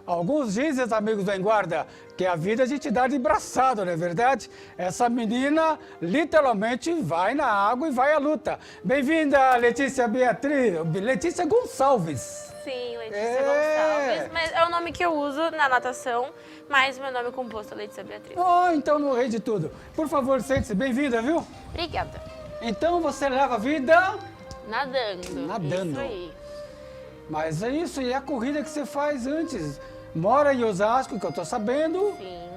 Alguns dizem, amigos da Guarda, que a vida a gente dá de braçado, não é verdade? Essa menina literalmente vai na água e vai à luta. Bem-vinda, Letícia Beatriz, Letícia Gonçalves. Sim, Letícia Gonçalves, mas é o nome que eu uso na natação, mas meu nome composto é Letícia Beatriz. Oh, então no rei de tudo. Por favor, sente-se, bem-vinda, viu? Obrigada. Então você leva a vida Nadando. Nadando. Isso aí. Mas é isso, e a corrida que você faz antes? Mora em Osasco, que eu tô sabendo. Sim.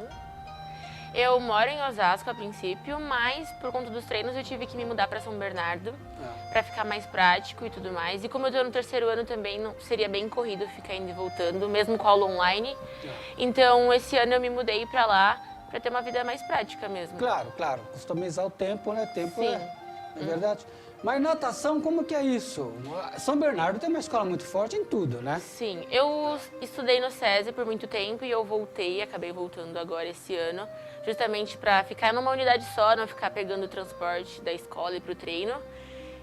Eu moro em Osasco a princípio, mas por conta dos treinos eu tive que me mudar para São Bernardo para ficar mais prático e tudo mais. E como eu tô no terceiro ano também, não seria bem corrido ficar indo e voltando, mesmo com aula online. Então esse ano eu me mudei para lá para ter uma vida mais prática mesmo. Claro, claro, customizar o tempo, né? Tempo Sim. é verdade. Mas natação, como que é isso? São Bernardo tem uma escola muito forte em tudo, né? Sim, eu estudei no SESI por muito tempo e eu voltei, acabei voltando agora esse ano, justamente para ficar numa unidade só, não ficar pegando o transporte da escola e para o treino.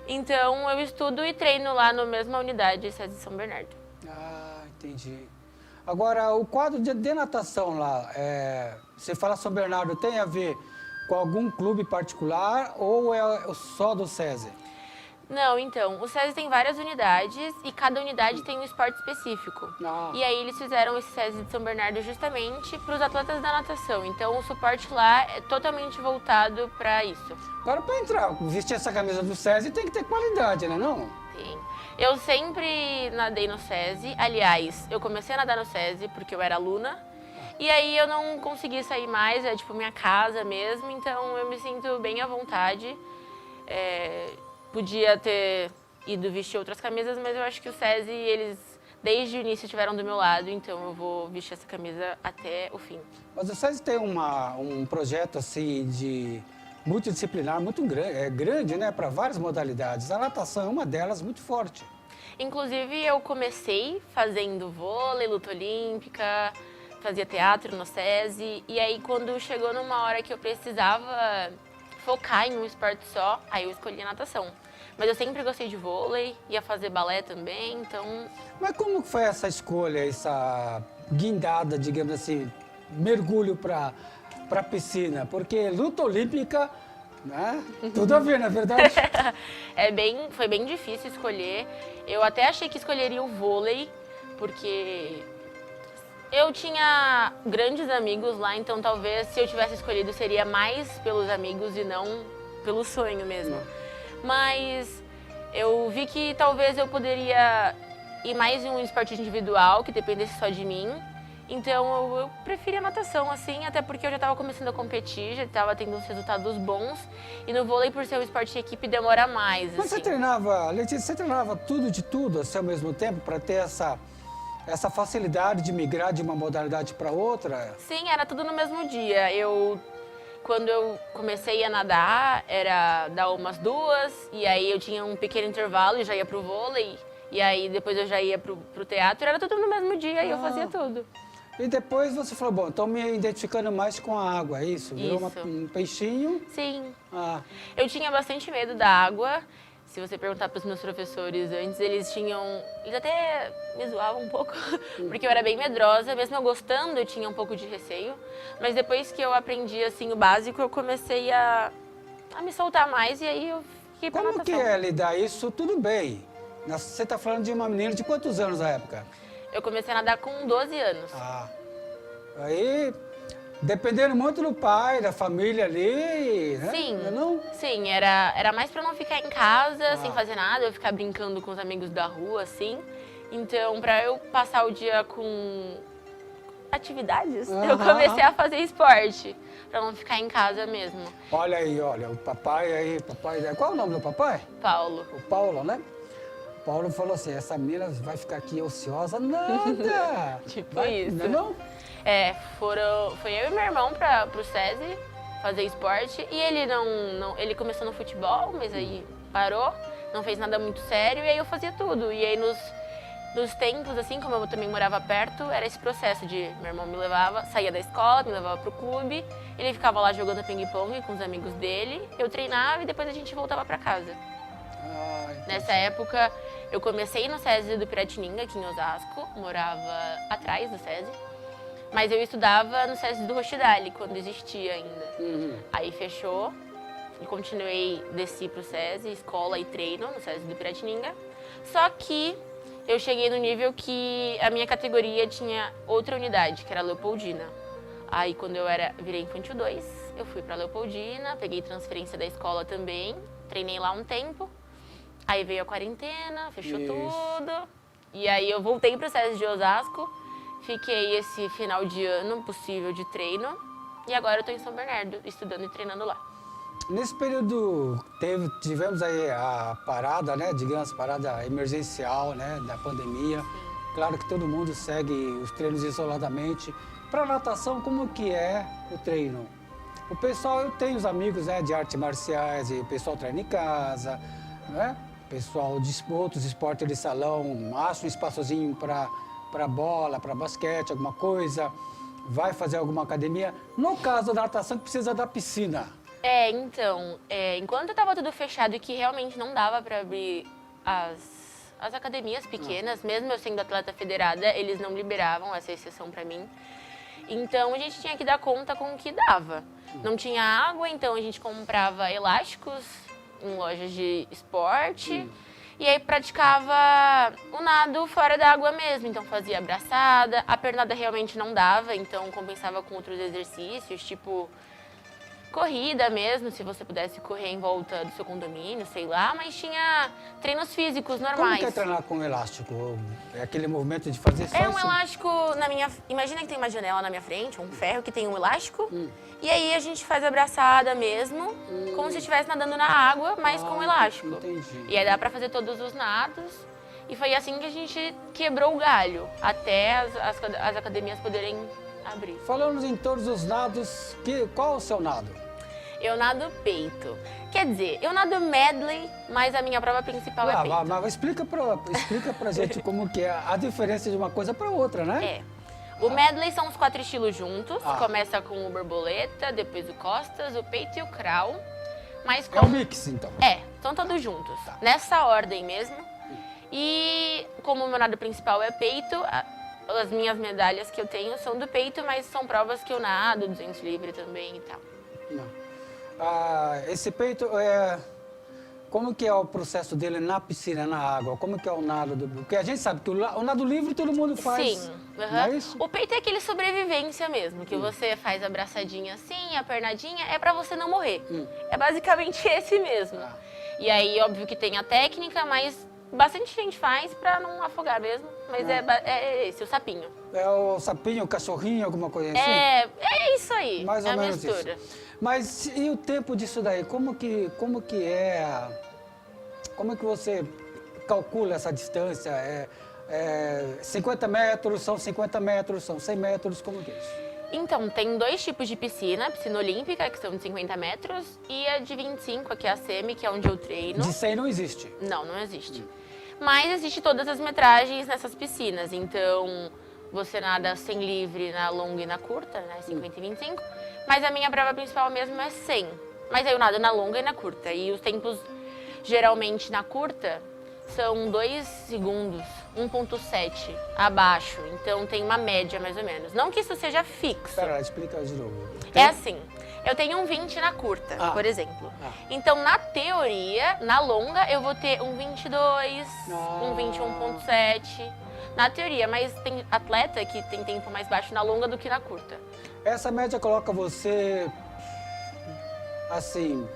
Então eu estudo e treino lá na mesma unidade SESI São Bernardo. Ah, entendi. Agora, o quadro de natação lá, você fala São Bernardo, tem a ver com algum clube particular ou é só do SESI? Não, então, o SESI tem várias unidades e cada unidade tem um esporte específico. Ah. E aí eles fizeram esse SESI de São Bernardo justamente para os atletas da natação. Então o suporte lá é totalmente voltado para isso. Agora, para entrar, vestir essa camisa do SESI tem que ter qualidade, né não? Sim. Eu sempre nadei no SESI. Aliás, eu comecei a nadar no SESI porque eu era aluna. E aí eu não consegui sair mais, é tipo minha casa mesmo. Então eu me sinto bem à vontade. Podia ter ido vestir outras camisas, mas eu acho que o SESI, eles desde o início estiveram do meu lado, então eu vou vestir essa camisa até o fim. Mas o SESI tem um projeto assim de multidisciplinar muito grande, né, para várias modalidades. A natação é uma delas muito forte. Inclusive eu comecei fazendo vôlei, luta olímpica, fazia teatro no SESI, e aí quando chegou numa hora que eu precisava focar em um esporte só, aí eu escolhi a natação. Mas eu sempre gostei de vôlei, ia fazer balé também, então... Mas como foi essa escolha, essa guindada, digamos assim, mergulho para a piscina? Porque luta olímpica, né? Tudo a ver, não é verdade? Foi bem difícil escolher. Eu até achei que escolheria o vôlei, porque eu tinha grandes amigos lá, então talvez se eu tivesse escolhido seria mais pelos amigos e não pelo sonho mesmo. Mas eu vi que talvez eu poderia ir mais em um esporte individual, que dependesse só de mim. Então eu preferi a natação, assim, até porque eu já estava começando a competir, já estava tendo uns resultados bons. E no vôlei, por ser um esporte de equipe, demora mais, Mas assim. você treinava, Letícia, você treinava tudo de tudo assim, ao mesmo tempo para ter essa facilidade de migrar de uma modalidade para outra? Sim, era tudo no mesmo dia. Quando eu comecei a nadar, era dar umas 2, e aí eu tinha um pequeno intervalo e já ia pro vôlei, e aí depois eu já ia pro teatro, era tudo no mesmo dia e eu fazia tudo. E depois você falou, bom, estou me identificando mais com a água, é isso? Virou Isso. um peixinho? Sim. Ah, Eu tinha bastante medo da água. Se você perguntar para os meus professores antes, eles até me zoavam um pouco, porque eu era bem medrosa, mesmo eu gostando, eu tinha um pouco de receio. Mas depois que eu aprendi, assim, o básico, eu comecei a me soltar mais e aí eu fiquei pra como natação. que é lidar isso? Tudo bem. Você está falando de uma menina de quantos anos na época? Eu comecei a nadar com 12 anos. Ah, aí, dependendo muito do pai, da família ali, né? Sim, Não? sim, era mais pra não ficar em casa sem fazer nada, eu ficar brincando com os amigos da rua, assim. Então, pra eu passar o dia com atividades, eu comecei a fazer esporte, pra não ficar em casa mesmo. Olha aí, olha, o papai aí, qual é o nome do papai? Paulo. O Paulo, né? O Paulo falou assim, essa menina vai ficar aqui ociosa? Nada! Tipo isso. Não? Foi eu e meu irmão pro SESI fazer esporte e ele começou no futebol, mas aí parou, não fez nada muito sério e aí eu fazia tudo. E aí nos tempos, assim, como eu também morava perto, era esse processo de meu irmão me levava, saía da escola, me levava pro clube, ele ficava lá jogando ping-pong com os amigos dele, eu treinava e depois a gente voltava pra casa. Ah, Nessa época Eu comecei no SESI do Piratininga, aqui em Osasco, morava atrás do SESI. Mas eu estudava no SESI do Rochdale, quando existia ainda. Aí fechou, e continuei, desci pro SESI, escola e treino no SESI do Piratininga. Só que eu cheguei no nível que a minha categoria tinha outra unidade, que era Leopoldina. Aí quando eu virei Infantil 2, eu fui pra Leopoldina, peguei transferência da escola também, treinei lá um tempo. Aí veio a quarentena, fechou tudo. E aí eu voltei pro SESI de Osasco. Fiquei esse final de ano possível de treino e agora eu estou em São Bernardo, estudando e treinando lá. Nesse período tivemos aí a parada, né, digamos, parada emergencial, né, da pandemia. Sim. Claro que todo mundo segue os treinos isoladamente. Para natação, como que é o treino? O pessoal, eu tenho os amigos, né, de artes marciais, e o pessoal treina em casa, né? O pessoal de outros esportes de salão, acha um espaçozinho para bola, para basquete, alguma coisa, vai fazer alguma academia. No caso da natação, que precisa da piscina. Então, enquanto estava tudo fechado e que realmente não dava para abrir as academias pequenas, mesmo eu sendo atleta federada, eles não liberavam essa exceção para mim. Então, a gente tinha que dar conta com o que dava. Não tinha água, então a gente comprava elásticos em lojas de esporte. E aí praticava o nado fora da água mesmo, então fazia abraçada. A pernada realmente não dava, então compensava com outros exercícios, tipo corrida mesmo, se você pudesse correr em volta do seu condomínio, sei lá. Mas tinha treinos físicos normais. Como que é treinar com elástico? É aquele movimento de fazer só É um elástico na minha... Imagina que tem uma janela na minha frente, um ferro que tem um elástico. E aí a gente faz abraçada mesmo, como se estivesse nadando na água, mas com elástico. Entendi. E aí dá pra fazer todos os nados. E foi assim que a gente quebrou o galho, até as academias poderem abrir. Falando em todos os nados, qual é o seu nado? Eu nado peito. Quer dizer, eu nado medley, mas a minha prova principal é peito. Mas explica pra gente como que é a diferença de uma coisa para outra, né? O medley são os 4 estilos juntos. Começa com o borboleta, depois o costas, o peito e o crawl. Mas É um mix, então. São todos juntos. Nessa ordem mesmo. E como o meu nado principal é peito, as minhas medalhas que eu tenho são do peito, mas são provas que eu nado, 200 livre também e tal. Esse peito, como que é o processo dele na piscina, na água? Como que é o nado? Porque a gente sabe que o nado livre todo mundo faz. Sim. Não é isso? O peito é aquele sobrevivência mesmo, que você faz a abraçadinha assim, a pernadinha, é pra você não morrer. É basicamente esse mesmo. E aí, óbvio que tem a técnica, mas bastante gente faz pra não afogar mesmo. Mas é esse, o sapinho. É o sapinho, o cachorrinho, alguma coisa assim? É isso aí. Mais ou menos mistura. isso. Mas e o tempo disso daí? Como que você calcula essa distância? 50 metros, são 50 metros, são 100 metros, como que é isso? Então, tem 2 tipos de piscina. A piscina olímpica, que são de 50 metros, e a de 25, aqui é a semi, que é onde eu treino. De 100 não existe? Não existe. Mas existe todas as metragens nessas piscinas. Então, você nada 100 livre na longa e na curta, né? 50 e 25. Mas a minha prova principal mesmo é 100. Mas aí eu nado na longa e na curta. E os tempos, geralmente, na curta, são 2 segundos, 1,7 abaixo. Então, tem uma média, mais ou menos. Não que isso seja fixo. Espera, explica de novo. É assim, eu tenho um 20 na curta, por exemplo. Então, na teoria, na longa, eu vou ter um 22, um 21,7. Na teoria, mas tem atleta que tem tempo mais baixo na longa do que na curta. Essa média coloca você, assim,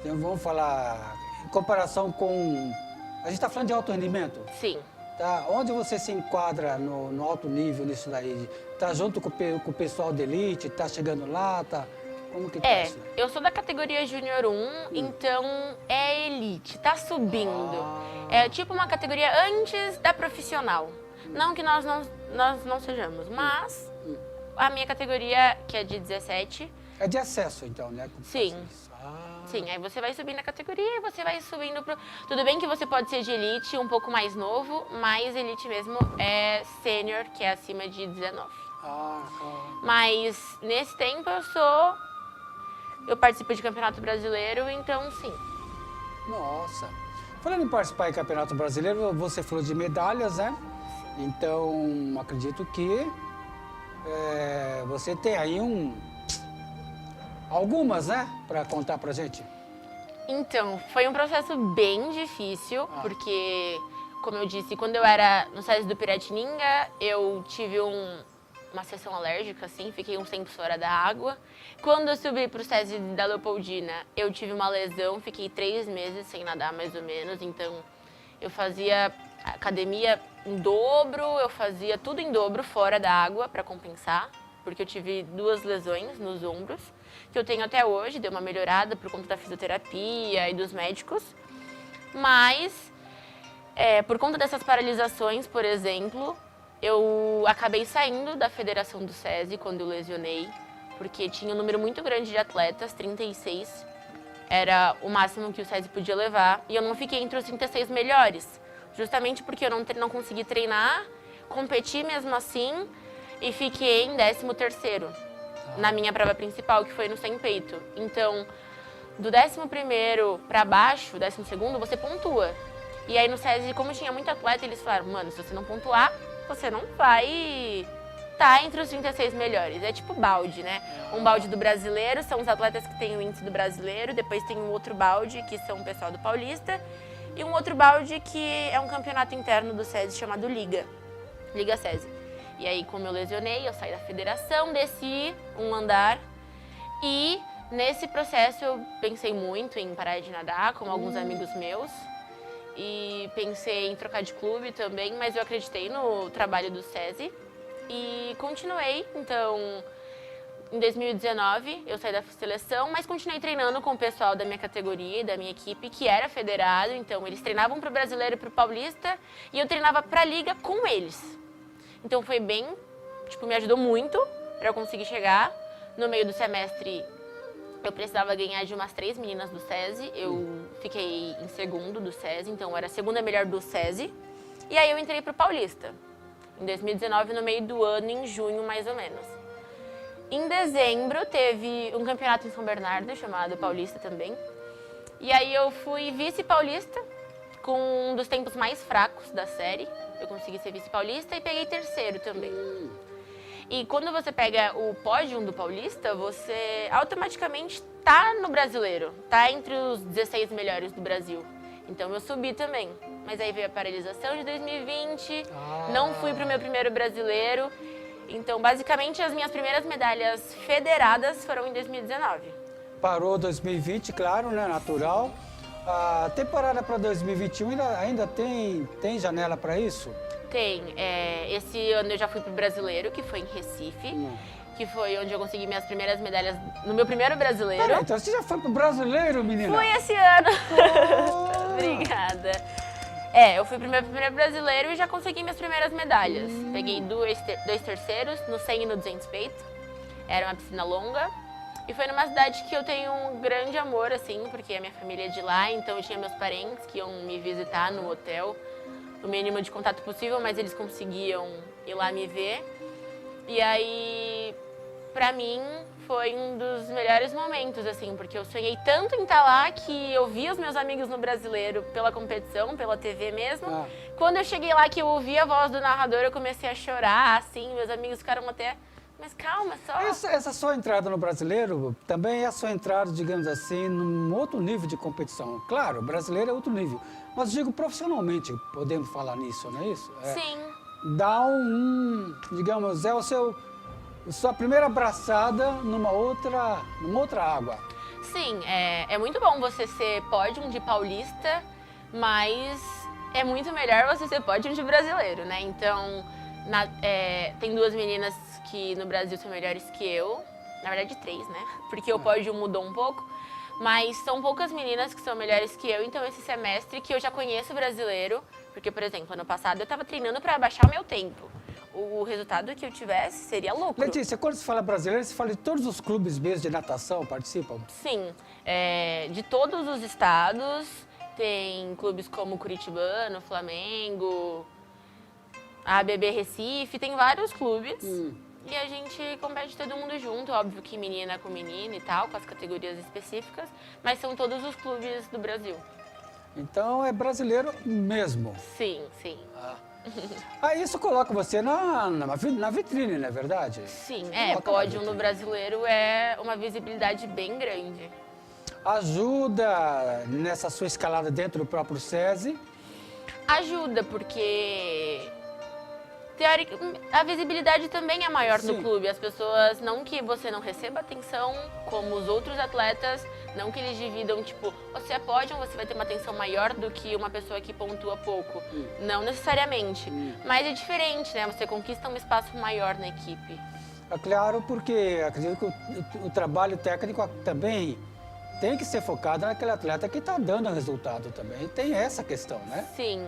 vamos falar, em comparação com... A gente está falando de alto rendimento? Sim. Tá? Onde você se enquadra no alto nível nisso daí? Tá junto com o pessoal de elite? Tá chegando lá? Tá... Como que tá isso? Eu sou da categoria Júnior 1, então é elite, tá subindo. É tipo uma categoria antes da profissional. Não que nós não sejamos, mas a minha categoria, que é de 17... É de acesso, então, né? Sim. Sim, aí você vai subindo a categoria e você vai subindo pro... Tudo bem que você pode ser de elite, um pouco mais novo, mas elite mesmo é sênior, que é acima de 19. Mas nesse tempo eu participo de campeonato brasileiro, então sim. Nossa. Falando em participar em Campeonato Brasileiro, você falou de medalhas, né? Então, acredito que você tem aí algumas, né? Para contar pra gente. Então, foi um processo bem difícil, porque, como eu disse, quando eu era no SESI do Piratininga, eu tive uma sessão alérgica, assim, fiquei uns tempos fora da água. Quando eu subi pro SESI da Leopoldina, eu tive uma lesão, fiquei 3 meses sem nadar, mais ou menos. Então, eu fazia academia em dobro, eu fazia tudo em dobro fora da água para compensar, porque eu tive 2 lesões nos ombros, que eu tenho até hoje, deu uma melhorada por conta da fisioterapia e dos médicos. Mas, por conta dessas paralisações, por exemplo, eu acabei saindo da federação do SESI quando eu lesionei, porque tinha um número muito grande de atletas, 36 era o máximo que o SESI podia levar, e eu não fiquei entre os 36 melhores, justamente porque eu não consegui treinar, competi mesmo assim, e fiquei em 13º na minha prova principal, que foi no sem peito. Então, do 11º para baixo, 12º, você pontua. E aí no SESI, como tinha muito atleta, eles falaram, mano, se você não pontuar, você não vai estar entre os 36 melhores. É tipo balde, né? Um balde do brasileiro são os atletas que têm o índice do brasileiro, depois tem um outro balde, que são o pessoal do paulista, e um outro balde que é um campeonato interno do SESI chamado Liga SESI. E aí, como eu lesionei, eu saí da federação, desci um andar e nesse processo eu pensei muito em parar de nadar, como alguns amigos meus. E pensei em trocar de clube também, mas eu acreditei no trabalho do SESI e continuei. Então, em 2019, eu saí da seleção, mas continuei treinando com o pessoal da minha categoria, da minha equipe, que era federado. Então, eles treinavam para o brasileiro e para o paulista e eu treinava para a liga com eles. Então, foi bem, me ajudou muito para eu conseguir chegar. No meio do semestre, eu precisava ganhar de umas 3 meninas do SESI. Eu fiquei em segundo do SESI, então eu era a segunda melhor do SESI. E aí eu entrei pro Paulista, em 2019, no meio do ano, em junho mais ou menos. Em dezembro teve um campeonato em São Bernardo, chamado Paulista também. E aí eu fui vice-paulista, com um dos tempos mais fracos da série. Eu consegui ser vice-paulista e peguei 3º também. E quando você pega o pódio do Paulista, você automaticamente tá no brasileiro, tá entre os 16 melhores do Brasil. Então eu subi também. Mas aí veio a paralisação de 2020, não fui pro meu primeiro brasileiro. Então, basicamente, as minhas primeiras medalhas federadas foram em 2019. Parou 2020, claro, né? Natural. A temporada para 2021 ainda tem janela para isso? Tem. Esse ano eu já fui pro brasileiro, que foi em Recife, que foi onde eu consegui minhas primeiras medalhas no meu primeiro brasileiro. Peraí, então você já foi pro brasileiro, menina? Fui esse ano. Obrigada. Eu fui pro meu primeiro brasileiro e já consegui minhas primeiras medalhas. Peguei 2 terceiros, no 100 e no 200 peito. Era uma piscina longa. E foi numa cidade que eu tenho um grande amor, assim, porque a minha família é de lá, então eu tinha meus parentes que iam me visitar no hotel, o mínimo de contato possível, mas eles conseguiam ir lá me ver. E aí, pra mim, foi um dos melhores momentos, assim, porque eu sonhei tanto em estar lá que eu vi os meus amigos no brasileiro pela competição, pela TV mesmo. Quando eu cheguei lá, que eu ouvi a voz do narrador, eu comecei a chorar, assim, meus amigos ficaram até... Mas calma, só... Essa sua entrada no brasileiro também é a sua entrada, digamos assim, num outro nível de competição. Claro, o brasileiro é outro nível, mas digo profissionalmente, podemos falar nisso, não é isso? Sim. Dá digamos, é sua primeira abraçada numa outra água. Sim, é muito bom você ser pódium de paulista, mas é muito melhor você ser pódium de brasileiro, né? Então, tem 2 meninas que no Brasil são melhores que eu, na verdade 3, né? Porque o pódio mudou um pouco, mas são poucas meninas que são melhores que eu, então esse semestre que eu já conheço o brasileiro, porque, por exemplo, ano passado eu estava treinando para abaixar o meu tempo. O resultado que eu tivesse seria lucro. Letícia, quando você fala brasileiro, você fala de todos os clubes mesmo de natação participam? Sim, de todos os estados, tem clubes como Curitibano, Flamengo, a ABB Recife, tem vários clubes. E a gente compete todo mundo junto, óbvio que menina com menina e tal, com as categorias específicas, mas são todos os clubes do Brasil. Então é brasileiro mesmo. Sim, sim. Isso coloca você na vitrine, não é verdade? Sim, Coloca na pódio no vitrine. brasileiro é uma visibilidade bem grande. Ajuda nessa sua escalada dentro do próprio SESI. Ajuda, porque a visibilidade também é maior no Sim. clube. As pessoas, não que você não receba atenção, como os outros atletas, não que eles dividam, tipo, você é pódio, você vai ter uma atenção maior do que uma pessoa que pontua pouco. Não necessariamente. Mas é diferente, né? Você conquista um espaço maior na equipe. É claro, porque acredito que o trabalho técnico também tem que ser focado naquele atleta que está dando resultado também. Tem essa questão, né? Sim,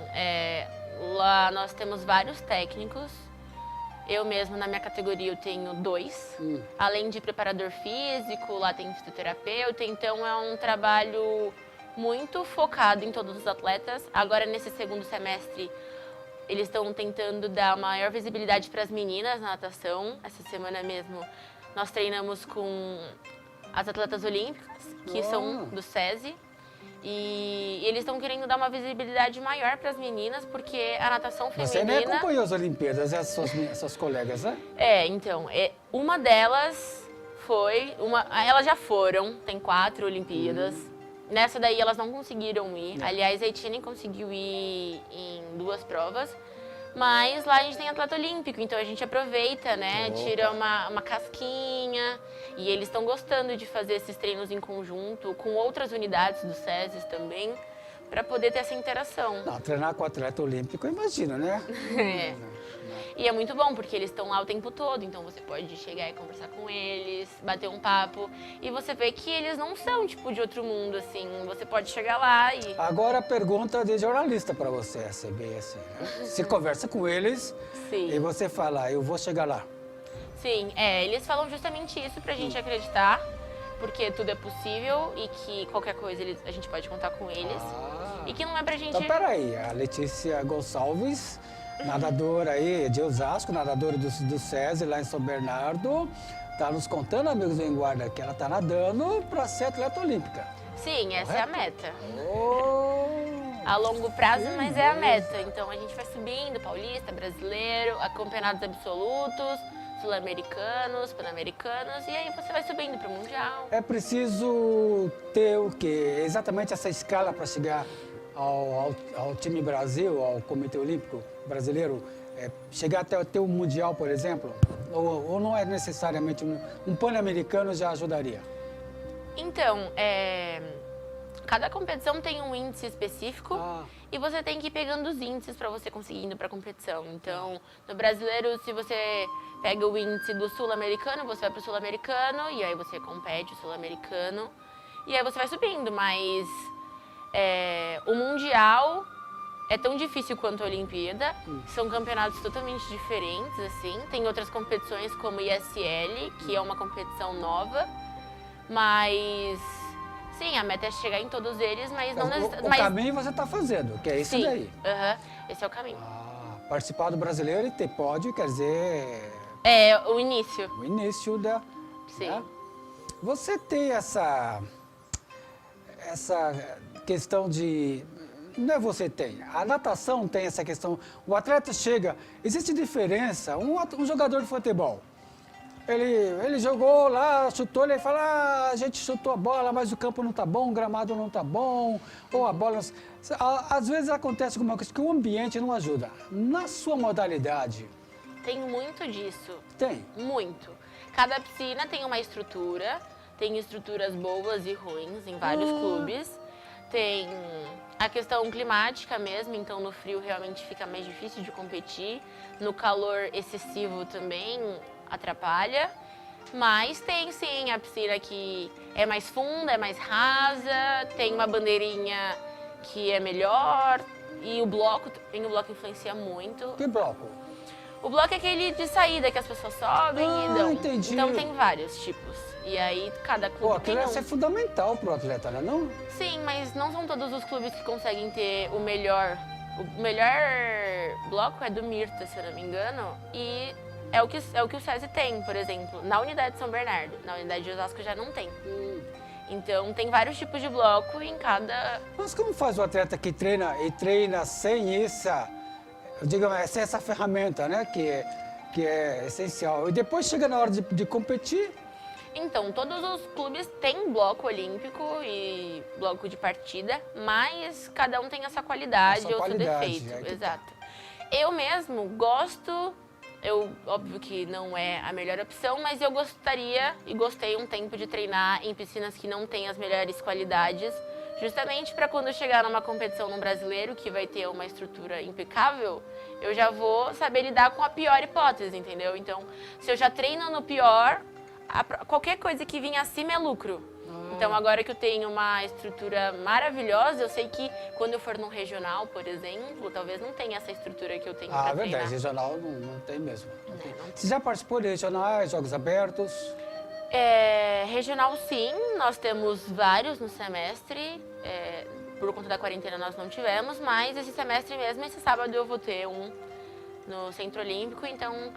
lá nós temos vários técnicos. Eu mesmo, na minha categoria, eu tenho 2. Além de preparador físico, lá tem fisioterapeuta. Então, é um trabalho muito focado em todos os atletas. Agora, nesse segundo semestre, eles estão tentando dar maior visibilidade para as meninas na natação. Essa semana mesmo, nós treinamos com as atletas olímpicas, que são do SESI. E eles estão querendo dar uma visibilidade maior para as meninas, porque a natação Você feminina... nem acompanhou as Olimpíadas, as suas colegas, né? Então, uma delas foi... Elas já foram, tem 4 Olimpíadas. Nessa daí elas não conseguiram ir. Aliás, a Etienne conseguiu ir em 2 provas. Mas lá a gente tem atleta olímpico, então a gente aproveita, né? Opa. Tira uma casquinha. E eles estão gostando de fazer esses treinos em conjunto, com outras unidades do SESI também, para poder ter essa interação. Não, treinar com atleta olímpico, imagina, né? E é muito bom, porque eles estão lá o tempo todo, então você pode chegar e conversar com eles, bater um papo, e você vê que eles não são, tipo, de outro mundo, assim. Você pode chegar lá e... Agora a pergunta de jornalista para você, saber assim, né? Você conversa com eles Sim. e você fala, eu vou chegar lá. Sim, eles falam justamente isso pra gente acreditar, porque tudo é possível e que qualquer coisa a gente pode contar com eles. E que não é pra gente... Então, peraí, a Letícia Gonçalves, nadadora aí de Osasco, nadadora do SESI lá em São Bernardo, tá nos contando, amigos do Em Guarda, que ela tá nadando para ser atleta olímpica. Sim, essa é a meta. Oh, A longo prazo, que mas é a beleza. meta. Então a gente vai subindo, paulista, brasileiro, a campeonatos absolutos, sul-americanos, pan-americanos, e aí você vai subindo para o mundial. É preciso ter o quê? Exatamente essa escala para chegar ao time Brasil, ao Comitê Olímpico Brasileiro, chegar até ter um mundial, por exemplo? Ou não é necessariamente um pan-americano já ajudaria? Então, cada competição tem um índice específico e você tem que ir pegando os índices para você conseguir ir para a competição. Então, no brasileiro, se você pega o índice do sul-americano, você vai para o sul-americano e aí você compete o sul-americano e aí você vai subindo, mas o mundial é tão difícil quanto a Olimpíada, são campeonatos totalmente diferentes, assim. Tem outras competições como ISL, que é uma competição nova, mas sim, a meta é chegar em todos eles, mas não O caminho você está fazendo, que é isso sim, daí. esse é o caminho. Participar do brasileiro e ter pódio quer dizer É o início. o início da... Sim. né? Você tem essa questão de... Não é você tem, a natação tem essa questão. O atleta chega, existe diferença, um jogador de futebol, ele jogou lá, chutou, ele fala, a gente chutou a bola, mas o campo não tá bom, o gramado não tá bom, ou a bola... Às vezes acontece alguma coisa que o ambiente não ajuda. Na sua modalidade... Tem muito disso. Tem. Muito. Cada piscina tem uma estrutura, tem estruturas boas e ruins em vários clubes. Tem a questão climática mesmo, então no frio realmente fica mais difícil de competir. No calor excessivo também atrapalha. Mas tem sim a piscina que é mais funda, é mais rasa, tem uma bandeirinha que é melhor. E o bloco influencia muito. Que bloco? O bloco é aquele de saída que as pessoas sobem e dão. Entendi. Então tem vários tipos. E aí cada clube Pô, tem aquilo é fundamental pro atleta, né? Não? Sim, mas não são todos os clubes que conseguem ter o melhor. O melhor bloco é do Mirta, se eu não me engano. E é o que o SESI tem, por exemplo, na unidade de São Bernardo. Na unidade de Osasco já não tem. Então tem vários tipos de bloco em cada... Mas como faz o atleta que treina sem sem essa ferramenta, né? Que é essencial. E depois chega na hora de competir. Então, todos os clubes têm bloco olímpico e bloco de partida, mas cada um tem a sua qualidade ou seu defeito. Exato. Eu mesmo gosto, óbvio que não é a melhor opção, mas eu gostaria e gostei um tempo de treinar em piscinas que não têm as melhores qualidades, justamente para quando eu chegar numa competição no brasileiro, que vai ter uma estrutura impecável, eu já vou saber lidar com a pior hipótese, entendeu? Então, se eu já treino no pior, qualquer coisa que vinha acima é lucro. Então, agora que eu tenho uma estrutura maravilhosa, eu sei que quando eu for num regional, por exemplo, talvez não tenha essa estrutura que eu tenho para treinar. Verdade, regional não tem mesmo. Não tem. Você já participou de regionais, jogos abertos? Regional, sim. Nós temos vários no semestre. Por conta da quarentena nós não tivemos, mas esse semestre mesmo, esse sábado eu vou ter um no Centro Olímpico, então...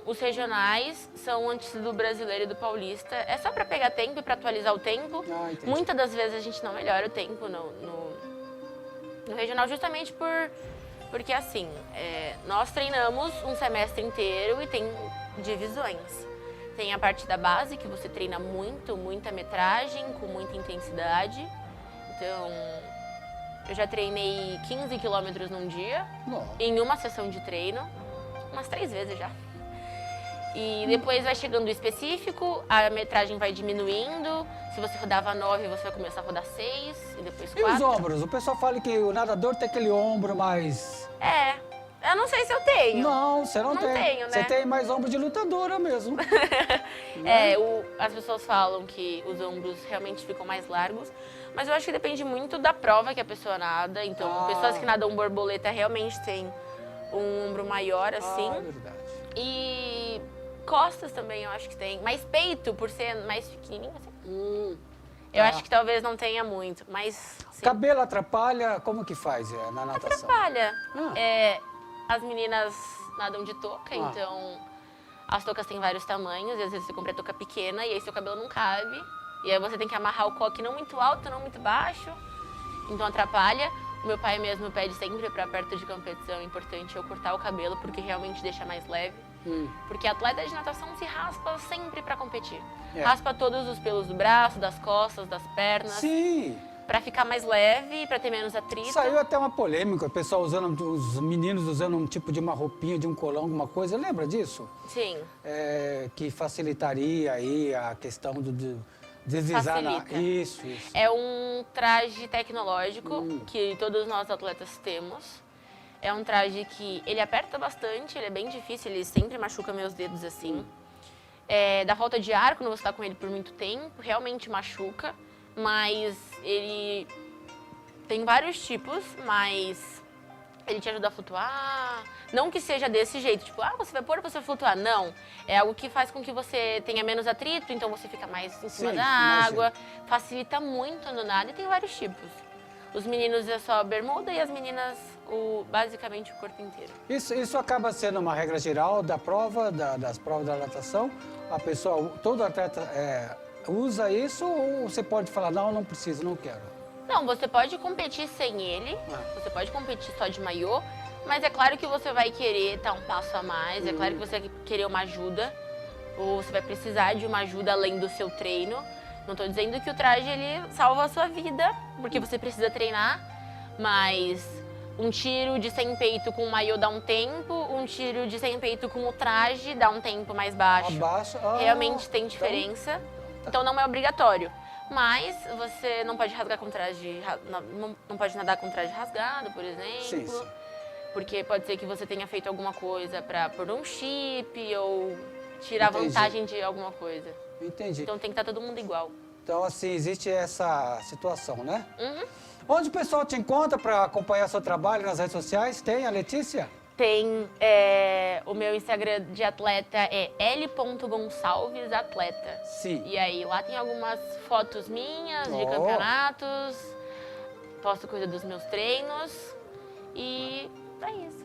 Os regionais são antes do brasileiro e do paulista. É só para pegar tempo e para atualizar o tempo. Muitas das vezes a gente não melhora o tempo no regional justamente porque assim, nós treinamos um semestre inteiro e tem divisões. Tem a parte da base, que você treina muita metragem, com muita intensidade. Então, eu já treinei 15 quilômetros num dia, em uma sessão de treino, umas 3 vezes já. E depois vai chegando o específico, a metragem vai diminuindo. Se você rodava 9, você vai começar a rodar 6 e depois 4. E os ombros? O pessoal fala que o nadador tem aquele ombro mais... Eu não sei se eu tenho. Não, você não tem. Não tenho, né? Você tem mais ombro de lutadora mesmo. As pessoas falam que os ombros realmente ficam mais largos. Mas eu acho que depende muito da prova que a pessoa nada. Então, pessoas que nadam borboleta realmente têm um ombro maior, assim. É verdade. E costas também eu acho que tem. Mas peito, por ser mais pequenininho, assim. Eu acho que talvez não tenha muito, mas... Sim. Cabelo atrapalha? Como que faz na natação? Atrapalha. As meninas nadam de touca, então as toucas têm vários tamanhos. E às vezes você compra a touca pequena e aí seu cabelo não cabe. E aí você tem que amarrar o coque não muito alto, não muito baixo. Então atrapalha. O meu pai mesmo pede sempre para perto de competição, é importante eu cortar o cabelo, porque realmente deixa mais leve. Porque atleta de natação se raspa sempre para competir. Raspa todos os pelos do braço, das costas, das pernas. Sim. Para ficar mais leve, para ter menos atrito. Saiu até uma polêmica, o pessoal os meninos usando um tipo de uma roupinha, de um colão, alguma coisa. Lembra disso? Sim. Que facilitaria aí a questão do deslizar Facilita. Isso. É um traje tecnológico que todos nós atletas temos. É um traje que ele aperta bastante, ele é bem difícil, ele sempre machuca meus dedos assim. Da falta de ar, quando você está com ele por muito tempo, realmente machuca. Mas ele tem vários tipos, mas ele te ajuda a flutuar. Não que seja desse jeito, tipo, você vai pôr pra você flutuar. Não, é algo que faz com que você tenha menos atrito, então você fica mais em cima da água. Facilita muito no nado e tem vários tipos. Os meninos é só a bermuda e as meninas basicamente o corpo inteiro. Isso acaba sendo uma regra geral da prova, das provas da natação? A pessoa, todo atleta usa isso ou você pode falar, não preciso, não quero? Não, você pode competir sem ele, você pode competir só de maiô, mas é claro que você vai querer estar um passo a mais, é claro que você vai querer uma ajuda, ou você vai precisar de uma ajuda além do seu treino. Não estou dizendo que o traje ele salva a sua vida, porque você precisa treinar, mas um tiro de sem peito com o maiô dá um tempo, um tiro de sem peito com o traje dá um tempo mais baixo. Realmente tem diferença. Então não é obrigatório, mas você não pode rasgar com traje, não pode nadar com traje rasgado, por exemplo, sim. Porque pode ser que você tenha feito alguma coisa para pôr um chip ou tirar vantagem de alguma coisa. Entendi. Então tem que estar todo mundo igual. Então assim, existe essa situação, né? Onde o pessoal te encontra para acompanhar seu trabalho nas redes sociais? Tem a Letícia? Tem, o meu Instagram de atleta é l.gonçalvesatleta. Sim. E aí lá tem algumas fotos minhas de campeonatos, posto coisa dos meus treinos e é isso.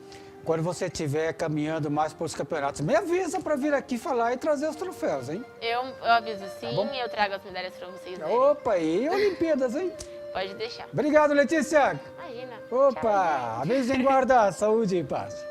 quando você estiver caminhando mais para os campeonatos, me avisa para vir aqui falar e trazer os troféus, hein? Eu aviso sim, bom? eu trago as medalhas para vocês verem. Opa, e Olimpíadas, hein? Pode deixar. Obrigado, Letícia. Imagina. Opa, amigos em guarda, saúde e paz.